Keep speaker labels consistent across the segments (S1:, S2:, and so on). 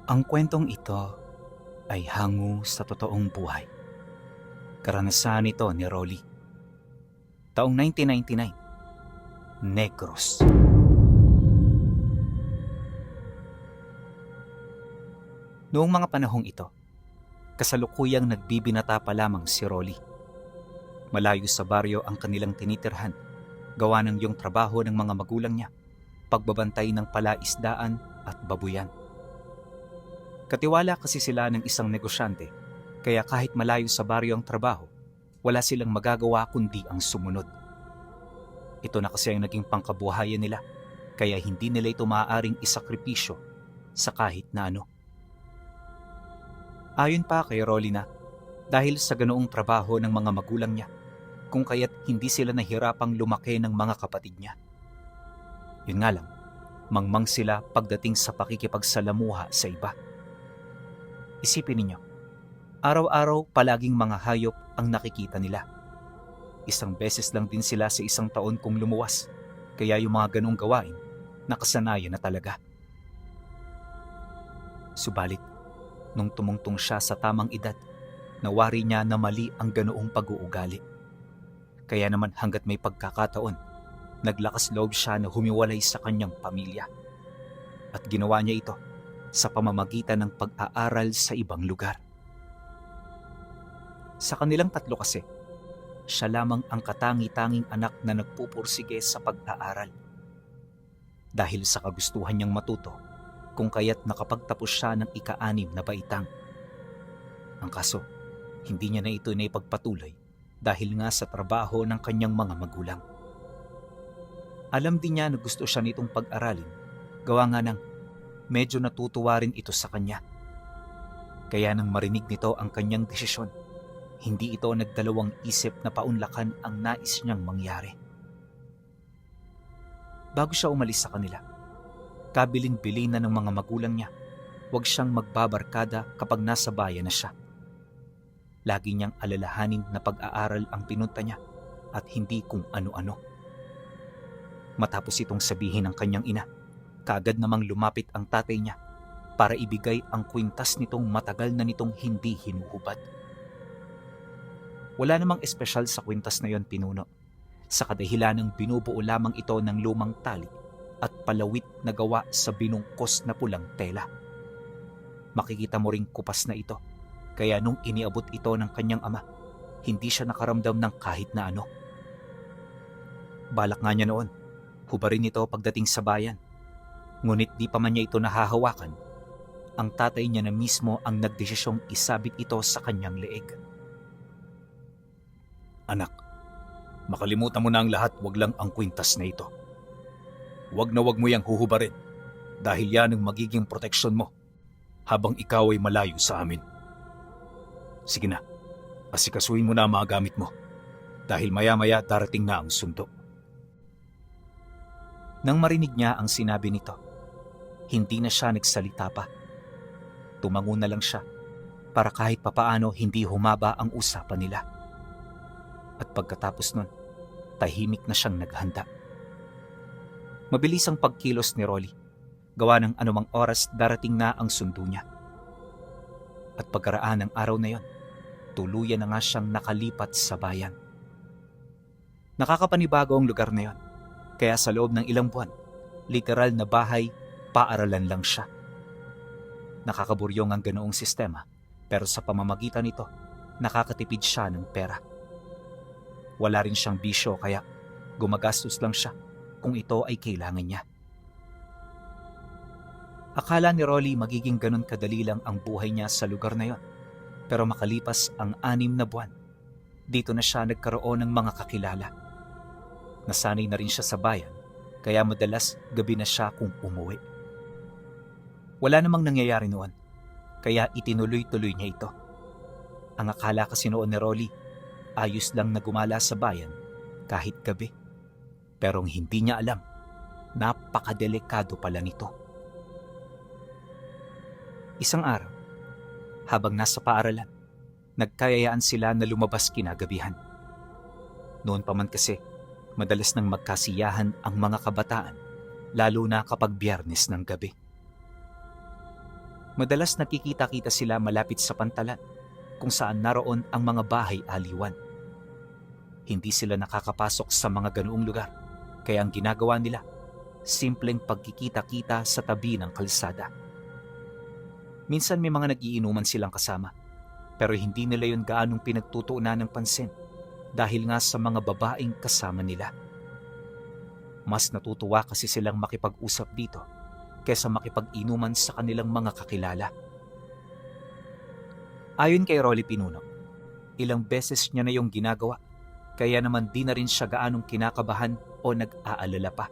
S1: Ang kwentong ito ay hango sa totoong buhay. Karanasan ito ni Rolly. Taong 1999, Negros. Noong mga panahong ito, kasalukuyang nagbibinata pa lamang si Rolly. Malayo sa baryo ang kanilang tinitirhan, gawa ng yung trabaho ng mga magulang niya, pagbabantay ng palaisdaan at babuyan. Katiwala kasi sila ng isang negosyante, kaya kahit malayo sa baryo ang trabaho, wala silang magagawa kundi ang sumunod. Ito na kasi ang naging pangkabuhayan nila, kaya hindi nila ito maaaring isakripisyo sa kahit na ano. Ayon pa kay Rolina, dahil sa ganoong trabaho ng mga magulang niya, kung kaya't hindi sila nahirapang lumaki ng mga kapatid niya. Yun nga lang, mangmang sila pagdating sa pakikipagsalamuha sa iba. Isipin ninyo, araw-araw palaging mga hayop ang nakikita nila. Isang beses lang din sila sa isang taon kung lumuwas, kaya yung mga ganong gawain, nakasanayan na talaga. Subalit, nung tumungtong siya sa tamang edad, nawari niya na mali ang ganoong pag-uugali. Kaya naman hanggat may pagkakataon, naglakas loob siya na humiwalay sa kanyang pamilya. At ginawa niya ito sa pamamagitan ng pag-aaral sa ibang lugar. Sa kanilang tatlo kasi, siya lamang ang katangi-tanging anak na nagpupursige sa pag-aaral. Dahil sa kagustuhan niyang matuto, kung kaya't nakapagtapos siya ng ika-6 na baitang. Ang kaso, hindi niya na ito naipagpatuloy dahil nga sa trabaho ng kanyang mga magulang. Alam din niya na gusto siya nitong pag-aralin, gawa nga ng medyo natutuwa rin ito sa kanya. Kaya nang marinig nito ang kanyang desisyon, hindi ito nagdalawang isip na paunlakan ang nais niyang mangyari. Bago siya umalis sa kanila, kabilin-bili na ng mga magulang niya, huwag siyang magbabarkada kapag nasa bayan na siya. Lagi niyang alalahanin na pag-aaral ang pinunta niya at hindi kung ano-ano. Matapos itong sabihin ng kanyang ina, kaagad namang lumapit ang tatay niya para ibigay ang kwintas nitong matagal na nitong hindi hinuhubad. Wala namang espesyal sa kwintas na yon, pinuno, sa kadahilanang binubuo lamang ito ng lumang tali at palawit na gawa sa binungkos na pulang tela. Makikita mo ring kupas na ito, kaya nung iniabot ito ng kanyang ama, hindi siya nakaramdam ng kahit na ano. Balak nga niya noon, hubarin ito pagdating sa bayan. Ngunit di pa man niya ito nahahawakan, ang tatay niya na mismo ang nagdesisyong isabit ito sa kanyang leeg. Anak, makalimutan mo na ang lahat, wag lang ang kwintas na ito. Wag na wag mo yang huhubarin dahil yan ang magiging proteksyon mo habang ikaw ay malayo sa amin. Sige na, asikasuhin mo na ang mga gamit mo dahil maya-maya darating na ang sundo. Nang marinig niya ang sinabi nito, hindi na siya nagsalita pa. Tumango na lang siya para kahit papaano hindi humaba ang usapan nila. At pagkatapos nun, tahimik na siyang naghanda. Mabilis ang pagkilos ni Rolly, gawa ng anumang oras darating na ang sundo niya. At pagkaraan ng araw na yon, tuluyan na nga siyang nakalipat sa bayan. Nakakapanibago ang lugar na yon, kaya sa loob ng ilang buwan, literal na bahay, paaralan lang siya. Nakakaburyong ang ganoong sistema, pero sa pamamagitan nito, nakakatipid siya ng pera. Wala rin siyang bisyo kaya gumagastos lang siya kung ito ay kailangan niya. Akala ni Rolly magiging ganun kadali lang ang buhay niya sa lugar na yon. Pero makalipas ang 6 na buwan, dito na siya nagkaroon ng mga kakilala. Nasanay na rin siya sa bayan, kaya madalas gabi na siya kung umuwi. Wala namang nangyayari noon, kaya itinuloy-tuloy niya ito. Ang akala kasi noon ni Rolly, ayos lang na gumala sa bayan kahit gabi. Pero hindi niya alam, napakadelikado pala nito. Isang araw, habang nasa paaralan, nagkayayaan sila na lumabas kinagabihan. Noon pa man kasi, madalas nang magkasiyahan ang mga kabataan, lalo na kapag Biyernes ng gabi. Madalas nakikita-kita sila malapit sa pantalan kung saan naroon ang mga bahay-aliwan. Hindi sila nakakapasok sa mga ganoong lugar, kaya ang ginagawa nila, simpleng pagkikita-kita sa tabi ng kalsada. Minsan may mga nagiinuman silang kasama, pero hindi nila yun gaanong pinagtutuunan ng pansin dahil nga sa mga babaeng kasama nila. Mas natutuwa kasi silang makipag-usap dito kaysa makipag-inuman sa kanilang mga kakilala. Ayon kay Rolly Pinuno, ilang beses niya na yung ginagawa, kaya naman di na rin siya gaanong kinakabahan o nag-aalala pa.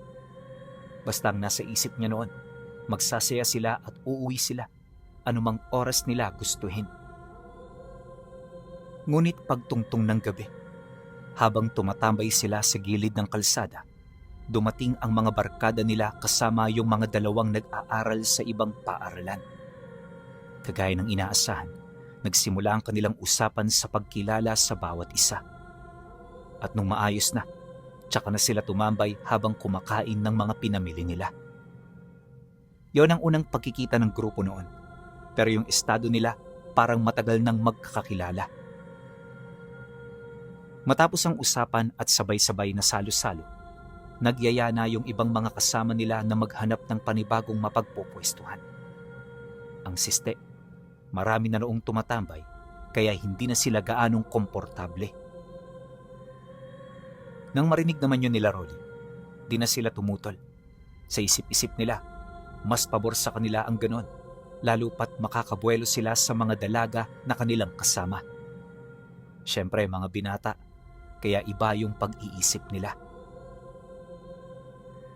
S1: Basta ang nasa isip niya noon, magsasaya sila at uuwi sila anumang oras nila gustuhin. Ngunit pagtungtong ng gabi, habang tumatambay sila sa gilid ng kalsada, dumating ang mga barkada nila kasama yung mga dalawang nag-aaral sa ibang paaralan. Kagaya ng inaasahan, nagsimula ang kanilang usapan sa pagkilala sa bawat isa. At nung maayos na, tsaka na sila tumambay habang kumakain ng mga pinamili nila. Yon ang unang pagkikita ng grupo noon, pero yung estado nila parang matagal nang magkakakilala. Matapos ang usapan at sabay-sabay na salo-salo, nagyaya na yung ibang mga kasama nila na maghanap ng panibagong mapagpupwestuhan. Ang siste, marami na noong tumatambay, kaya hindi na sila gaanong komportable. Nang marinig naman yun nila Rolly, di na sila tumutol. Sa isip-isip nila, mas pabor sa kanila ang ganon, lalo pat makakabuelo sila sa mga dalaga na kanilang kasama. Siyempre mga binata, kaya iba yung pag-iisip nila.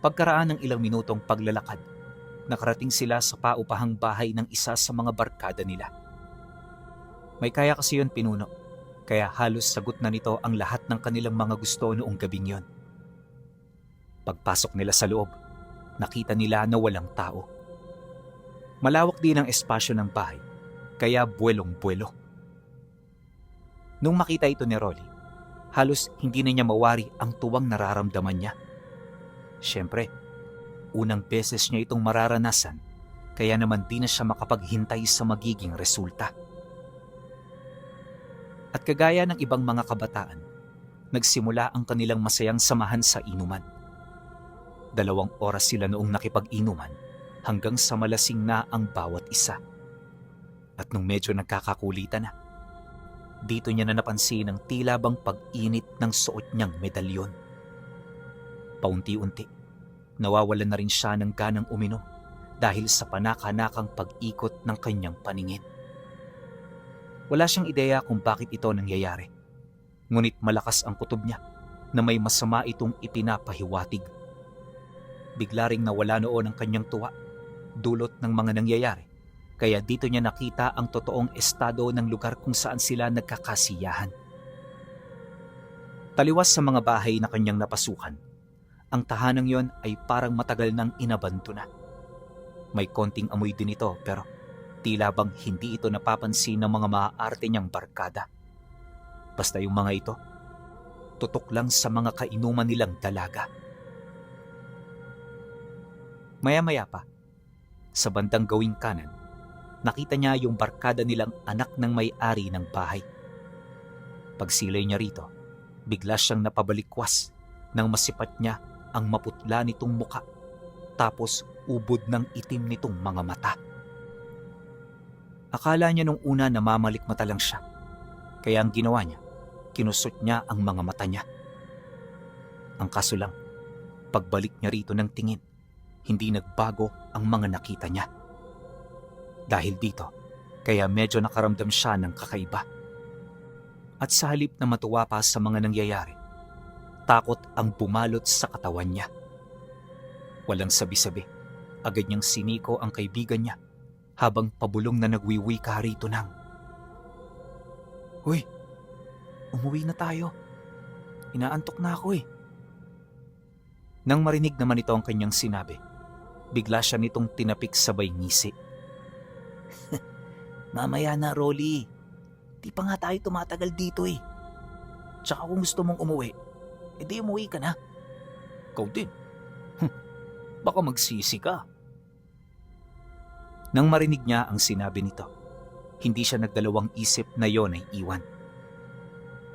S1: Pagkaraan ng ilang minutong paglalakad, nakarating sila sa paupahang bahay ng isa sa mga barkada nila. May kaya kasi yun Pinuno, kaya halos sagot na nito ang lahat ng kanilang mga gusto noong gabing yon. Pagpasok nila sa loob, nakita nila na walang tao. Malawak din ang espasyo ng bahay, kaya buwelong-buwelo. Nung makita ito ni Rolly, halos hindi na niya mawari ang tuwang nararamdaman niya. Siyempre, unang beses niya itong mararanasan, kaya naman di na siya makapaghintay sa magiging resulta. At kagaya ng ibang mga kabataan, nagsimula ang kanilang masayang samahan sa inuman. 2 oras sila noong nakipag-inuman hanggang sa malasing na ang bawat isa. At nung medyo nagkakakulitan na, dito niya na napansin ang tila bang pag-init ng suot niyang medalyon. Paunti-unti, nawawalan na rin siya ng ganang uminom dahil sa panaka-nakang pag-ikot ng kanyang paningin. Wala siyang ideya kung bakit ito nangyayari, ngunit malakas ang kutob niya na may masama itong ipinapahiwatig. Bigla ring nawala noon ang kanyang tuwa, dulot ng mga nangyayari, kaya dito niya nakita ang totoong estado ng lugar kung saan sila nagkakasiyahan. Taliwas sa mga bahay na kanyang napasukan, ang tahanang yon ay parang matagal nang inabandona. May konting amoy din ito pero tila bang hindi ito napapansin ng mga maaarte niyang barkada. Basta yung mga ito, tutok lang sa mga kainuman nilang dalaga. Maya-maya pa, sa bandang gawing kanan, nakita niya yung barkada nilang anak ng may-ari ng bahay. Pagsilay niya rito, bigla siyang napabalikwas nang masipat niya ang maputla nitong muka, tapos ubod ng itim nitong mga mata. Akala niya nung una na mamalikmata lang siya, kaya ang ginawa niya, kinusot niya ang mga mata niya. Ang kaso lang, pagbalik niya rito ng tingin, hindi nagbago ang mga nakita niya. Dahil dito, kaya medyo nakaramdam siya ng kakaiba. At sa halip na matuwa pa sa mga nangyayari, takot ang bumalot sa katawan niya. Walang sabi-sabi, agad niyang siniko ang kaibigan niya habang pabulong na nagwiwika rito ng, "Hoy, umuwi na tayo. Inaantok na ako eh." Nang marinig naman ito ang kanyang sinabi, bigla siya nitong tinapik sabay ngisi. "Mamaya na, Rolly. Di pa nga tayo tumatagal dito eh. Tsaka kung gusto mong umuwi, edi umuwi ka na." "Ikaw din. Baka magsisi ka." Nang marinig niya ang sinabi nito, hindi siya nagdalawang isip na yon ay iwan.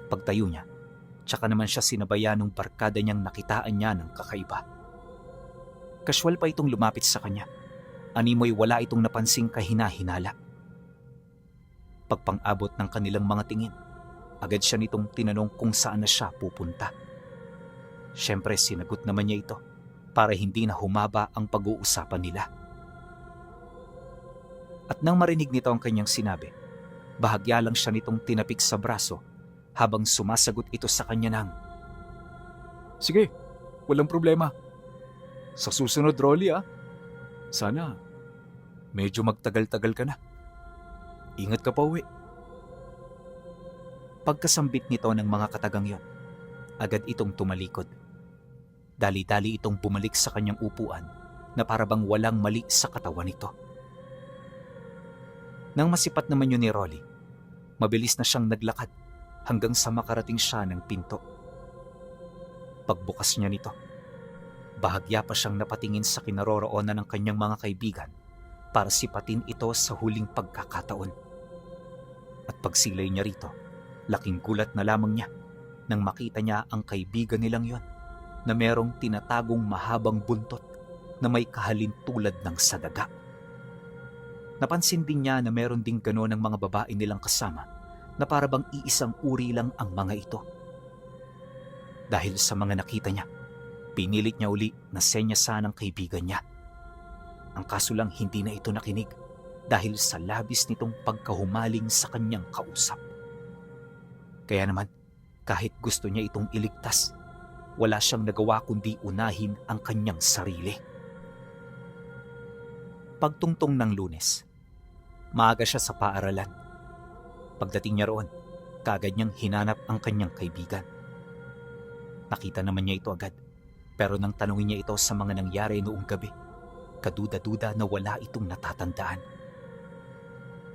S1: Pagtayo niya, tsaka naman siya sinabayan ng barkada niyang nakitaan niya ng kakaiba. Kaswal pa itong lumapit sa kanya. Animoy wala itong napansing kahina-hinala. Pagpang-abot ng kanilang mga tingin, agad siya nitong tinanong kung saan na siya pupunta. Siyempre sinagot naman niya ito para hindi na humaba ang pag-uusapan nila. At nang marinig nito ang kanyang sinabi, bahagya lang siya nitong tinapik sa braso habang sumasagot ito sa kanya ng, "Sige, walang problema. Sa susunod, Rolly sana medyo magtagal-tagal ka na. Ingat ka pa uwi." Pagkasambit nito ng mga katagang yon, agad itong tumalikod. Dali-dali itong bumalik sa kanyang upuan na parabang walang mali sa katawan nito. Nang masipat naman yun ni Rolly, mabilis na siyang naglakad hanggang sa makarating siya ng pinto. Pagbukas niya nito, bahagya pa siyang napatingin sa kinaroroonan ng kanyang mga kaibigan para sipatin ito sa huling pagkakataon. At pagsilay niya rito, laking gulat na lamang niya nang makita niya ang kaibigan nilang yon na merong tinatagong mahabang buntot na may kahalin tulad ng sadaga. Napansin din niya na meron ding gano'n ang mga babae nilang kasama na parabang iisang uri lang ang mga ito. Dahil sa mga nakita niya, pinilit niya uli na senyasan ang kaibigan niya. Ang kaso lang hindi na ito nakinig dahil sa labis nitong pagkahumaling sa kanyang kausap. Kaya naman, kahit gusto niya itong iligtas, wala siyang nagawa kundi unahin ang kanyang sarili. Pagtungtong ng Lunes, maaga siya sa paaralan. Pagdating niya roon, kaagad niyang hinanap ang kanyang kaibigan. Nakita naman niya ito agad, pero nang tanungin niya ito sa mga nangyari noong gabi, kaduda-duda na wala itong natatandaan.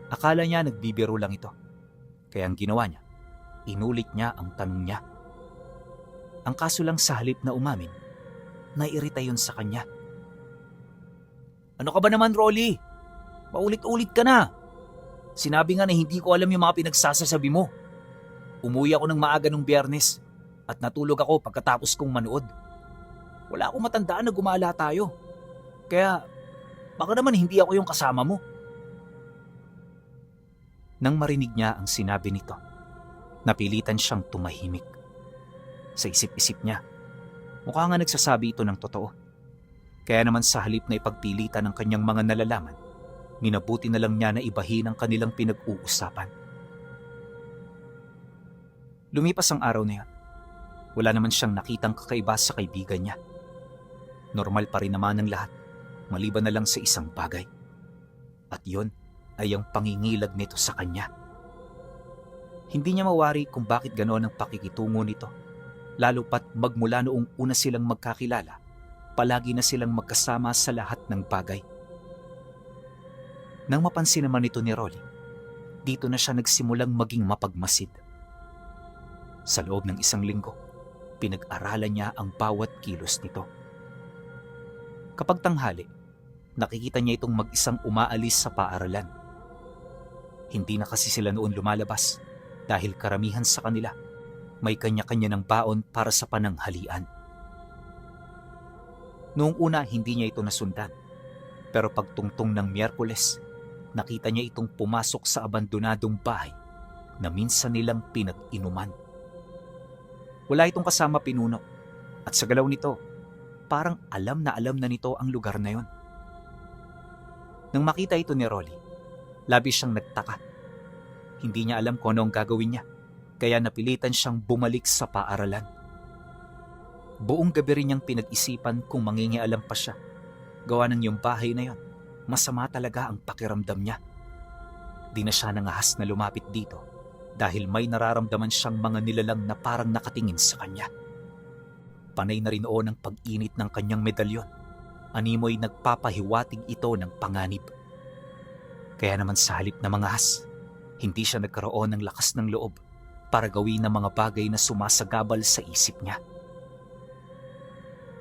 S1: Akala niya nagbibiro lang ito, kaya ang ginawa niya, inulit niya ang tanong niya. Ang kaso lang sa halip na umamin, nairita yun sa kanya. "Ano ka ba naman, Rolly? Paulit-ulit ka na. Sinabi nga na hindi ko alam yung mga pinagsasasabi mo. Umuwi ako ng maaga nung Biyernes at natulog ako pagkatapos kong manood. Wala akong matandaan na gumala tayo. Kaya baka naman hindi ako yung kasama mo." Nang marinig niya ang sinabi nito, napilitan siyang tumahimik. Sa isip-isip niya, mukha nga nagsasabi ito ng totoo. Kaya naman sa halip na ipagpilitan ng kanyang mga nalalaman, minabuti na lang niya na ibahin ang kanilang pinag-uusapan. Lumipas ang araw na yun. Wala naman siyang nakitang kakaiba sa kaibigan niya. Normal pa rin naman ang lahat, maliban na lang sa isang bagay. At yun ay ang pangingilag nito sa kanya. Hindi niya mawari kung bakit ganoon ang pakikitungo nito, lalo pat magmula noong una silang magkakilala, palagi na silang magkasama sa lahat ng bagay. Nang mapansin naman ito ni Rolly, dito na siya nagsimulang maging mapagmasid. Sa loob ng isang linggo, pinag-aralan niya ang bawat kilos nito. Kapag tanghali, nakikita niya itong mag-isang umaalis sa paaralan. Hindi na kasi sila noon lumalabas dahil karamihan sa kanila may kanya-kanya ng baon para sa pananghalian. Noong una hindi niya ito nasundan, pero pagtungtong ng Miyerkules, nakita niya itong pumasok sa abandonadong bahay na minsan nilang pinag-inuman. Wala itong kasama pinuno at sa galaw nito, parang alam na nito ang lugar na yon. Nang makita ito ni Rolly, labis siyang nagtaka. Hindi niya alam kung ano ang gagawin niya, kaya napilitan siyang bumalik sa paaralan. Buong gabi rin niyang pinag-isipan kung mangingialam pa siya. Gawa ng yung bahay na yon, masama talaga ang pakiramdam niya. Di na siya nangahas na lumapit dito dahil may nararamdaman siyang mga nilalang na parang nakatingin sa kanya. Panay na rin noon ang pag-init ng kanyang medalyon. Animoy nagpapahiwatig ito ng panganib. Kaya naman sa halip na mangahas, hindi siya nagkaroon ng lakas ng loob para gawin ang mga bagay na sumasagabal sa isip niya.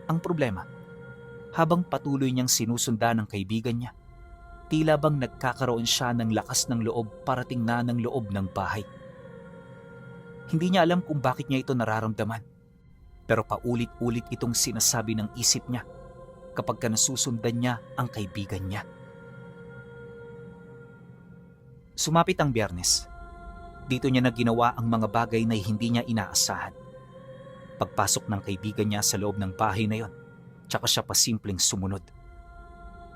S1: Ang problema, habang patuloy niyang sinusundan ang kaibigan niya, Tila bang nagkakaroon siya ng lakas ng loob para tingnan ng loob ng bahay. Hindi niya alam kung bakit niya ito nararamdaman, pero paulit-ulit itong sinasabi ng isip niya kapag nasusundan niya ang kaibigan niya. Sumapit ang Biyernes. Dito niya na ginawa ang mga bagay na hindi niya inaasahan. Pagpasok ng kaibigan niya sa loob ng bahay na yon, tsaka siya pa simpleng sumunod.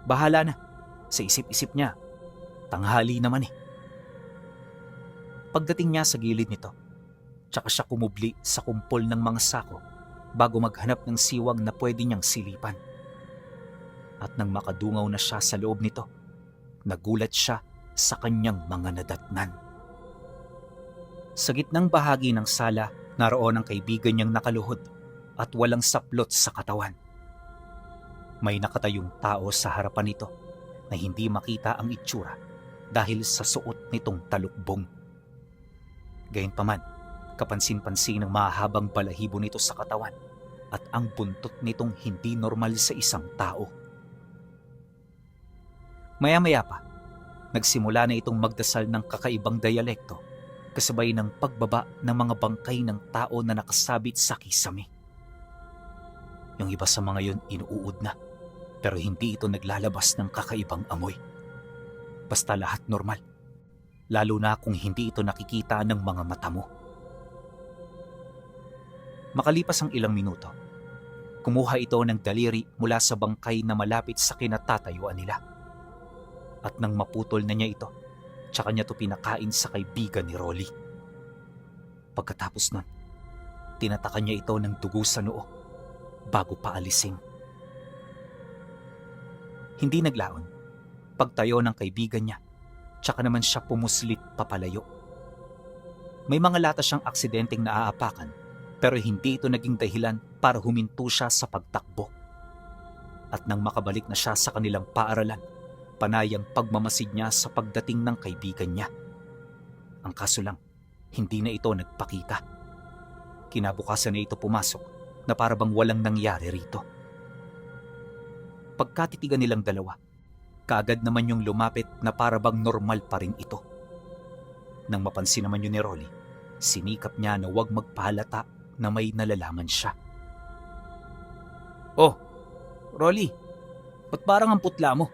S1: Bahala na, sa isip-isip niya, tanghali naman eh. Pagdating niya sa gilid nito, tsaka siya kumubli sa kumpol ng mga sako bago maghanap ng siwang na pwede niyang silipan. At nang makadungaw na siya sa loob nito, nagulat siya sa kanyang mga nadatnan. Sa gitnang bahagi ng sala, naroon ang kaibigan niyang nakaluhod at walang saplot sa katawan. May nakatayong tao sa harapan nito na hindi makita ang itsura dahil sa suot nitong talukbong. Gayunpaman, kapansin-pansin ng mahahabang balahibo nito sa katawan at ang buntot nitong hindi normal sa isang tao. Maya-maya pa, nagsimula na itong magdasal ng kakaibang dialekto kasabay ng pagbaba ng mga bangkay ng tao na nakasabit sa kisame. Yung iba sa mga yon inuud na, pero hindi ito naglalabas ng kakaibang amoy. Basta lahat normal, lalo na kung hindi ito nakikita ng mga mata mo. Makalipas ang ilang minuto, kumuha ito ng daliri mula sa bangkay na malapit sa kinatatayuan nila. At nang maputol na niya ito, tsaka niya ito pinakain sa kaibigan ni Rolly. Pagkatapos nun, tinatakan niya ito ng dugo sa noo bago paalisin. Hindi naglaon. Pagtayo ng kaibigan niya, tsaka naman siya pumuslit papalayo. May mga lata siyang aksidenteng naaapakan, pero hindi ito naging dahilan para huminto siya sa pagtakbo. At nang makabalik na siya sa kanilang paaralan, panay ang pagmamasid niya sa pagdating ng kaibigan niya. Ang kaso lang, hindi na ito nagpakita. Kinabukasan na ito pumasok na para bang walang nangyari rito. Pagkatitigan nilang dalawa, kaagad naman yung lumapit na para bang normal pa rin ito. Nang mapansin naman yun ni Rolly, sinikap niya na huwag magpahalata na may nalalaman siya. "Oh, Rolly, ba't parang ang putla mo?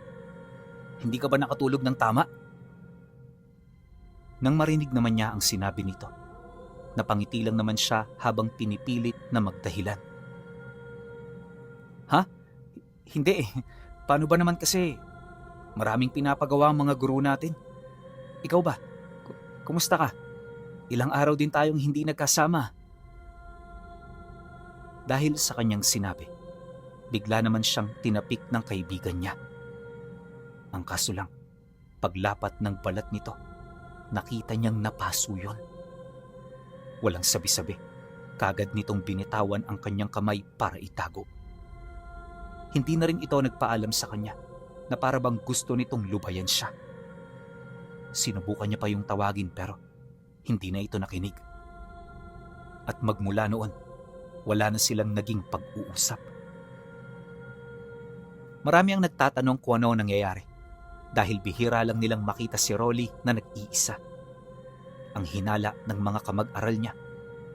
S1: Hindi ka ba nakatulog ng tama?" Nang marinig naman niya ang sinabi nito, napangiti lang naman siya habang pinipilit na magdahilan. "Ha? Hindi eh. Paano ba naman kasi? Maraming pinapagawa ang mga guru natin. Ikaw ba? Kumusta ka? Ilang araw din tayong hindi nagkasama." Dahil sa kanyang sinabi, bigla naman siyang tinapik ng kaibigan niya. Ang kaso lang, paglapat ng balat nito, nakita niyang napaso yun. Walang sabi-sabi, kagad nitong binitawan ang kanyang kamay para itago. Hindi na rin ito nagpaalam sa kanya na para bang gusto nitong lubayan siya. Sinubukan niya pa yung tawagin pero hindi na ito nakinig. At magmula noon, wala na silang naging pag-uusap. Marami ang nagtatanong kung ano ang nangyayari dahil bihira lang nilang makita si Rolly na nag-iisa. Ang hinala ng mga kamag-aral niya,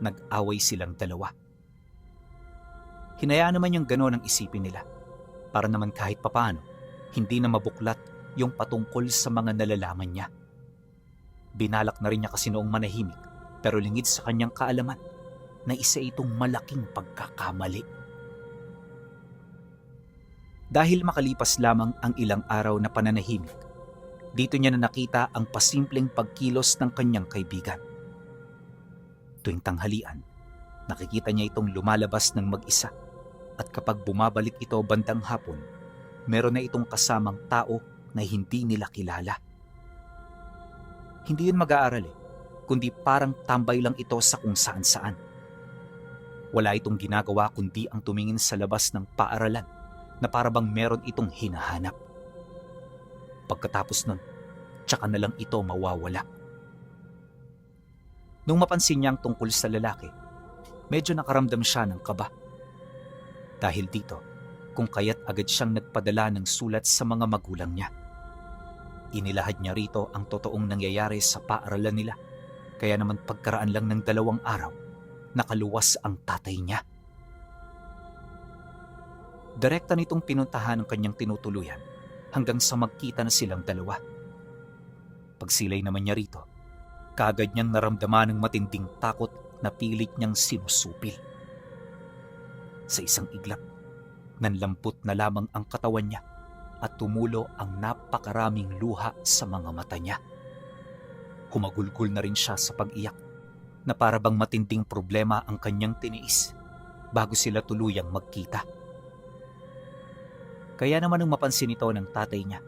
S1: nag-away silang dalawa. Hinayaan naman yung gano'n ang isipin nila para naman kahit papaano hindi na mabuklat yung patungkol sa mga nalalaman niya. Binalak na rin niya kasi noong manahimik pero lingid sa kanyang kaalaman na isa itong malaking pagkakamali. Dahil makalipas lamang ang ilang araw na pananahimik, dito niya na nakita ang pasimpleng pagkilos ng kanyang kaibigan. Tuwing tanghalian, nakikita niya itong lumalabas ng mag-isa at kapag bumabalik ito bandang hapon, meron na itong kasamang tao na hindi nila kilala. Hindi yun mag-aaral kundi parang tambay lang ito sa kung saan-saan. Wala itong ginagawa kundi ang tumingin sa labas ng paaralan na para bang meron itong hinahanap. Pagkatapos nun, tsaka na lang ito mawawala. Nung mapansin niyang tungkol sa lalaki, medyo nakaramdam siya ng kaba. Dahil dito, kung kaya't agad siyang nagpadala ng sulat sa mga magulang niya. Inilahad niya rito ang totoong nangyayari sa paaralan nila. Kaya naman pagkaraan lang ng 2 araw, nakaluwas ang tatay niya. Direkta nitong pinuntahan ang kanyang tinutuluyan hanggang sa magkita na silang dalawa. Pagsilay naman niya rito, kaagad niyang naramdaman ng matinding takot na pilit niyang sinusupil. Sa isang iglap, nanlampot na lamang ang katawan niya at tumulo ang napakaraming luha sa mga mata niya. Humagulgol na rin siya sa pag-iyak na para bang matinding problema ang kanyang tiniis bago sila tuluyang magkita. Kaya naman nung mapansin ito ng tatay niya,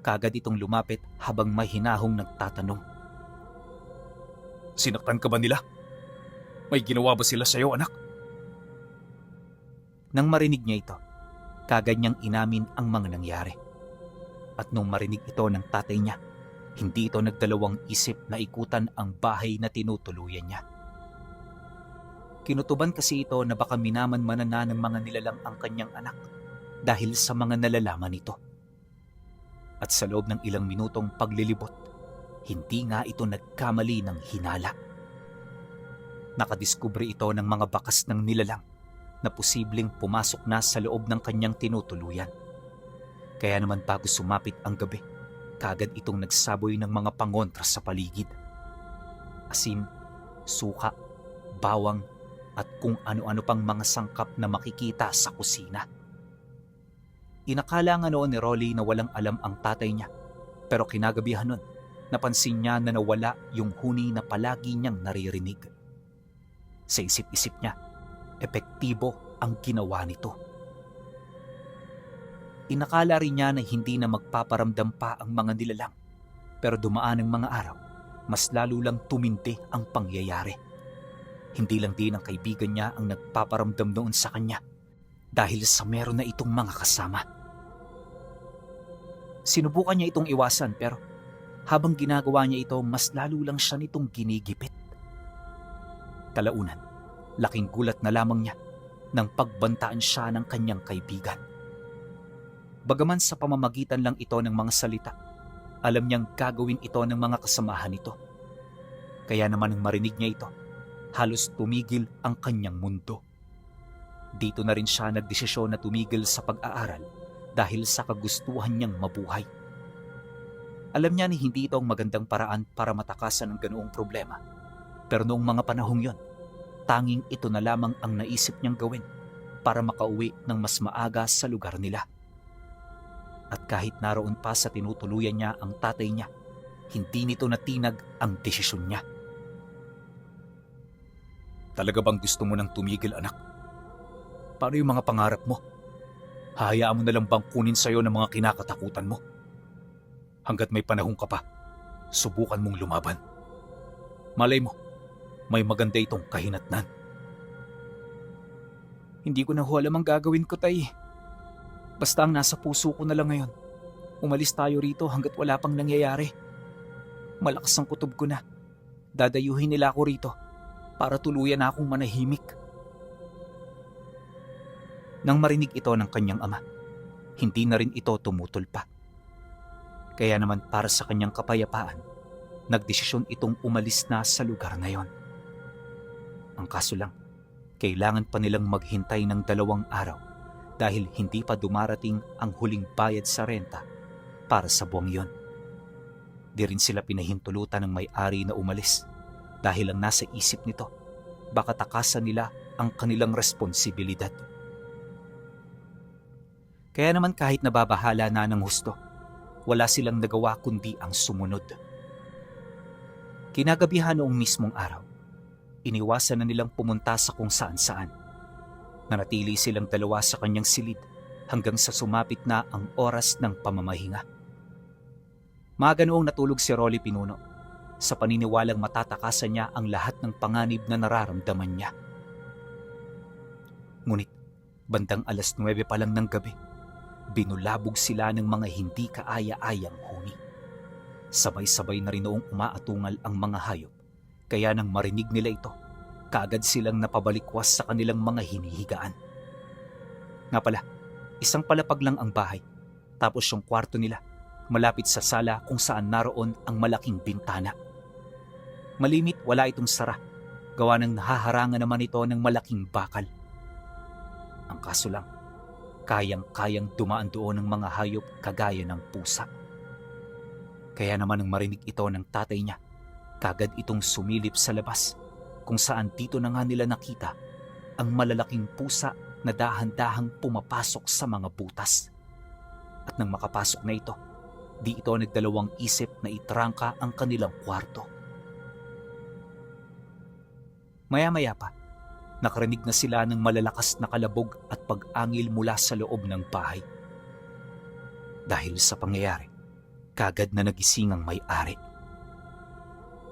S1: kaagad itong lumapit habang may hinahong nagtatanong. Sinaktan ka ba nila? May ginawa ba sila sa'yo, anak? Nang marinig niya ito, kaagad niyang inamin ang mga nangyari. At nung marinig ito ng tatay niya, hindi ito nagdalawang isip na ikutan ang bahay na tinutuluyan niya. Kinutuban kasi ito na baka minaman-manan na ng mga nilalang ang kanyang anak dahil sa mga nalalaman nito. At sa loob ng ilang minutong paglilibot, hindi nga ito nagkamali ng hinala. Nakadiskubre ito ng mga bakas ng nilalang na posibleng pumasok na sa loob ng kanyang tinutuluyan. Kaya naman bago sumapit ang gabi, kaagad itong nagsaboy ng mga pangontra sa paligid. Asin, suka, bawang at kung ano-ano pang mga sangkap na makikita sa kusina. Inakala nga noon ni Rolly na walang alam ang tatay niya, pero kinagabihan nun, napansin niya na nawala yung huni na palagi niyang naririnig. Sa isip-isip niya, epektibo ang ginawa nito. Inakala rin niya na hindi na magpaparamdam pa ang mga nilalang, pero dumaan ang mga araw, mas lalo lang tumindi ang pangyayari. Hindi lang din ang kaibigan niya ang nagpaparamdam noon sa kanya dahil sa meron na itong mga kasama. Sinubukan niya itong iwasan pero habang ginagawa niya ito, mas lalo lang siya nitong ginigipit. Kalaunan, laking gulat na lamang niya nang pagbantaan siya ng kanyang kaibigan. Bagaman sa pamamagitan lang ito ng mga salita, alam niyang gagawin ito ng mga kasamahan nito. Kaya naman nang marinig niya ito, halos tumigil ang kanyang mundo. Dito na rin siya nagdesisyon na tumigil sa pag-aaral dahil sa kagustuhan niyang mabuhay. Alam niya na hindi ito ang magandang paraan para matakasan ang ganoong problema. Pero noong mga panahong yon, tanging ito na lamang ang naisip niyang gawin para makauwi ng mas maaga sa lugar nila. At kahit naroon pa sa tinutuluyan niya ang tatay niya, hindi nito natinag ang desisyon niya. Talaga bang gusto mo nang tumigil, anak? Paano yung mga pangarap mo? Hahayaan mo na lang bang kunin sa'yo ng mga kinakatakutan mo? Hanggat may panahon ka pa, subukan mong lumaban. Malay mo, may maganda itong kahinatnan. Hindi ko na alam ang gagawin ko, tay. Basta ang nasa puso ko na lang ngayon, umalis tayo rito hanggat wala pang nangyayari. Malakas ang kutob ko na. Dadayuhin nila ako rito para tuluyan na akong manahimik. Nang marinig ito ng kanyang ama, hindi na rin ito tumutol pa. Kaya naman para sa kanyang kapayapaan, nagdesisyon itong umalis na sa lugar na yon. Ang kaso lang, kailangan pa nilang maghintay ng 2 araw dahil hindi pa dumarating ang huling bayad sa renta para sa buwang yon. Di rin sila pinahintulutan ng may-ari na umalis dahil ang nasa isip nito, baka takasan nila ang kanilang responsibilidad. Kaya naman kahit nababahala na ng husto, wala silang nagawa kundi ang sumunod. Kinagabihan noong mismong araw, iniwasan na nilang pumunta sa kung saan-saan. Nanatili silang 2 sa kanyang silid hanggang sa sumapit na ang oras ng pamamahinga. Maaga noong natulog si Rolly Pinuno sa paniniwalang matatakasan niya ang lahat ng panganib na nararamdaman niya. Ngunit bandang 9:00 pa lang ng gabi, binulabog sila ng mga hindi kaaya-ayang huni. Sabay-sabay na rin noong umaatungal ang mga hayop, kaya nang marinig nila ito, kaagad silang napabalikwas sa kanilang mga hinihigaan. Nga pala, isang palapag lang ang bahay, tapos yung kwarto nila, malapit sa sala kung saan naroon ang malaking bintana. Malimit wala itong sara, gawa ng nahaharangan naman ito ng malaking bakal. Ang kaso lang, kayang-kayang dumaan doon ng mga hayop kagaya ng pusa. Kaya naman nang marinig ito ng tatay niya, kagad itong sumilip sa labas, kung saan dito na nga nila nakita ang malalaking pusa na dahan-dahang pumapasok sa mga butas. At nang makapasok na ito, di ito nagdalawang isip na itrangka ang kanilang kwarto. Maya-maya pa, nakarinig na sila ng malalakas na kalabog at pag-angil mula sa loob ng bahay. Dahil sa pangyayari, kagad na nagising ang may-ari.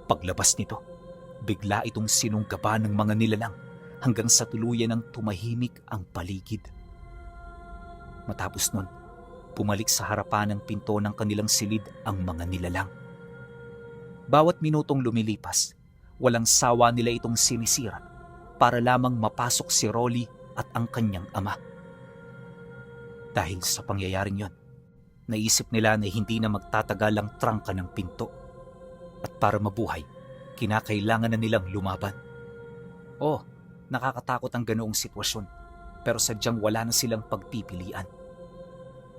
S1: Paglabas nito, bigla itong sinunggaban ng mga nilalang hanggang sa tuluyan ng tumahimik ang paligid. Matapos nun, pumalik sa harapan ng pinto ng kanilang silid ang mga nilalang. Bawat minutong lumilipas, walang sawa nila itong sinisira para lamang mapasok si Rolly at ang kanyang ama. Dahil sa pangyayaring yon, naisip nila na hindi na magtatagal ang trangka ng pinto at para mabuhay, kinakailangan na nilang lumaban. Oh, nakakatakot ang ganoong sitwasyon, pero sadyang wala na silang pagpipilian.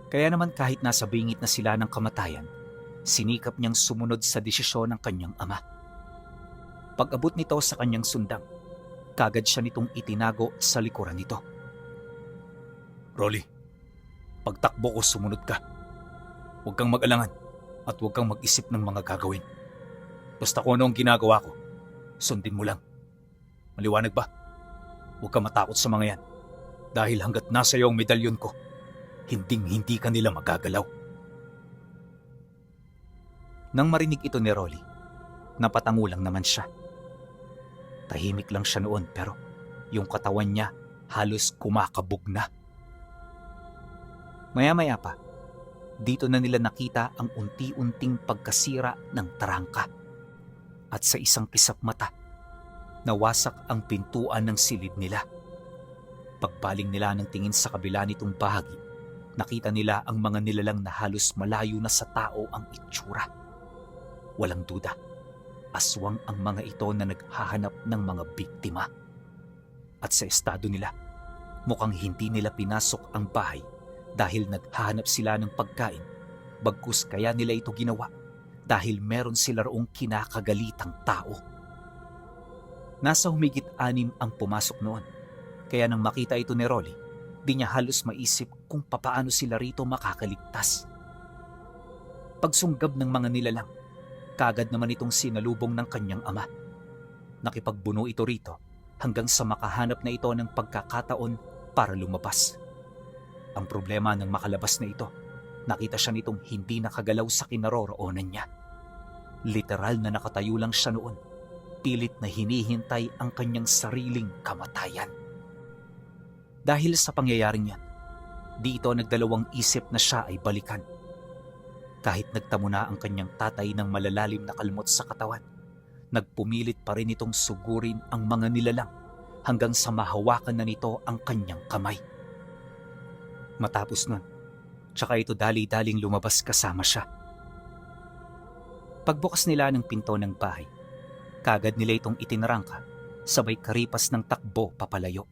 S1: Kaya naman kahit nasa bingit na sila ng kamatayan, sinikap niyang sumunod sa desisyon ng kanyang ama. Pag-abot nito sa kanyang sundang, kagad siya nitong itinago sa likuran nito. Rolly, pagtakbo ko sumunod ka. Huwag kang mag-alangan at huwag kang mag-isip ng mga gagawin. Basta kung ano ang ginagawa ko, sundin mo lang. Maliwanag ba? Huwag kang matakot sa mga yan. Dahil hanggat nasa iyo ang medalyon ko, hinding-hindi ka nila magagalaw. Nang marinig ito ni Rolly, napatango lang naman siya. Tahimik lang siya noon pero yung katawan niya halos kumakabog na. Maya-maya pa, dito na nila nakita ang unti-unting pagkasira ng tarangka. At sa isang kisap mata, nawasak ang pintuan ng silid nila. Pagbaling nila ng tingin sa kabila nitong bahagi, nakita nila ang mga nilalang na halos malayo na sa tao ang itsura. Walang duda, aswang ang mga ito na naghahanap ng mga biktima. At sa estado nila, mukhang hindi nila pinasok ang bahay dahil naghahanap sila ng pagkain, bagkus kaya nila ito ginawa dahil meron sila roong kinakagalitang tao. Nasa humigit 6 ang pumasok noon, kaya nang makita ito ni Rolly, di niya halos maisip kung papaano sila rito makakaligtas. Pagsunggab ng mga nilalang, kagad naman itong sinalubong ng kanyang ama. Nakipagbuno ito rito hanggang sa makahanap na ito ng pagkakataon para lumabas. Ang problema ng makalabas na ito, nakita siya nitong hindi nakagalaw sa kinaroroonan niya. Literal na nakatayo lang siya noon, pilit na hinihintay ang kanyang sariling kamatayan. Dahil sa pangyayaring yan, di ito nagdalawang isip na siya ay balikan. Kahit nagtamo na ang kanyang tatay ng malalalim na kalmot sa katawan, nagpumilit pa rin itong sugurin ang mga nilalang hanggang sa mahawakan na nito ang kanyang kamay. Matapos nun, tsaka ito dali-daling lumabas kasama siya. Pagbukas nila ng pinto ng bahay, kagad nila itong itinarangka, sabay karipas ng takbo papalayo.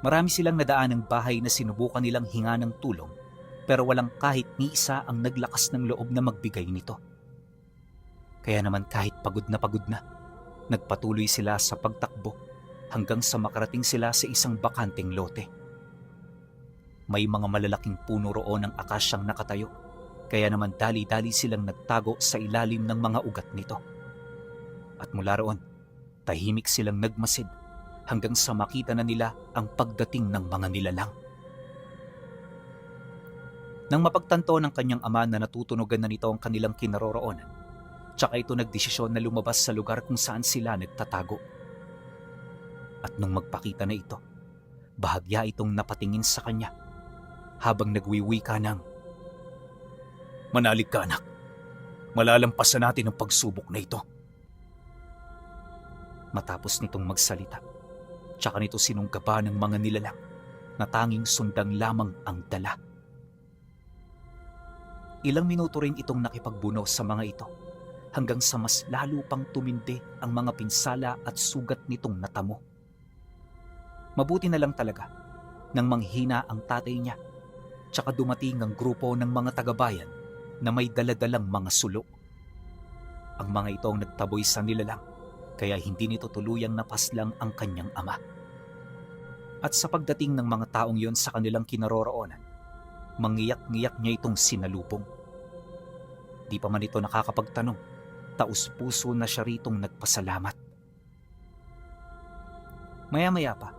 S1: Marami silang nadaan ng bahay na sinubukan nilang hinga ng tulong, pero walang kahit ni isa ang naglakas ng loob na magbigay nito. Kaya naman kahit pagod na, nagpatuloy sila sa pagtakbo hanggang sa makarating sila sa isang bakanteng lote. May mga malalaking puno roon ng akasyang nakatayo, kaya naman dali-dali silang nagtago sa ilalim ng mga ugat nito. At mula roon, tahimik silang nagmasid hanggang sa makita na nila ang pagdating ng mga nilalang. Nang mapagtanto ng kanyang ama na natutunugan na nito ang kanilang kinaroroonan, tsaka ito nagdesisyon na lumabas sa lugar kung saan sila nagtatago. At nung magpakita na ito, bahagya itong napatingin sa kanya habang nagwiwika ng, "Manalig ka, anak. Malalampasan natin ang pagsubok na ito." Matapos nitong magsalita, tsaka nito sinunggaban ng mga nilalang na tanging sundang lamang ang dala. Ilang minuto rin itong nakipagbuno sa mga ito hanggang sa mas lalo pang tumindi ang mga pinsala at sugat nitong natamo. Mabuti na lang talaga nang manghina ang tatay niya, tsaka dumating ang grupo ng mga tagabayan na may daladalang mga sulo. Ang mga ito ang nagtaboy sa nilalang, kaya hindi nito tuluyang napaslang ang kanyang ama. At sa pagdating ng mga taong yon sa kanilang kinaroroonan, mangiyak-ngiyak niya itong sinalubong. Di pa man ito nakakapagtanong, taus-puso na siya ritong nagpasalamat. Maya-maya pa,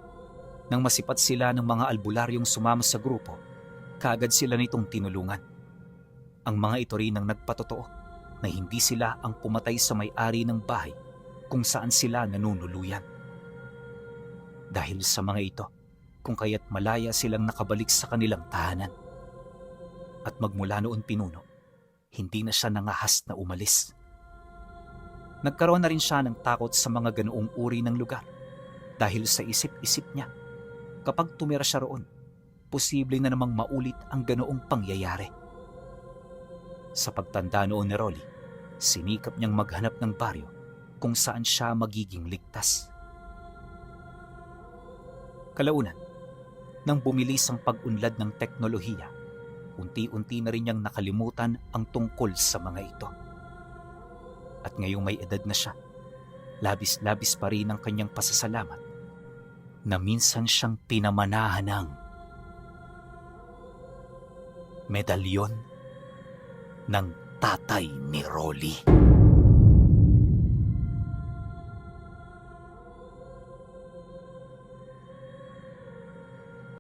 S1: nang masipat sila ng mga albularyong sumama sa grupo, kaagad sila nitong tinulungan. Ang mga ito rin ang nagpatotoo na hindi sila ang pumatay sa may-ari ng bahay kung saan sila nanunuluyan. Dahil sa mga ito, kung kaya't malaya silang nakabalik sa kanilang tahanan. At magmula noon pinuno, hindi na siya nangahas na umalis. Nagkaroon na rin siya ng takot sa mga ganoong uri ng lugar dahil sa isip-isip niya, kapag tumira siya roon, posible na namang maulit ang ganoong pangyayari. Sa pagtanda noon ni Rolly, sinikap niyang maghanap ng baryo kung saan siya magiging ligtas. Kalaunan, nang bumilis ang pag-unlad ng teknolohiya, unti-unti na rin niyang nakalimutan ang tungkol sa mga ito. At ngayong may edad na siya, labis-labis pa rin ang kanyang pasasalamat na minsan siyang pinamanahan ng medalyon ng tatay ni Rolly.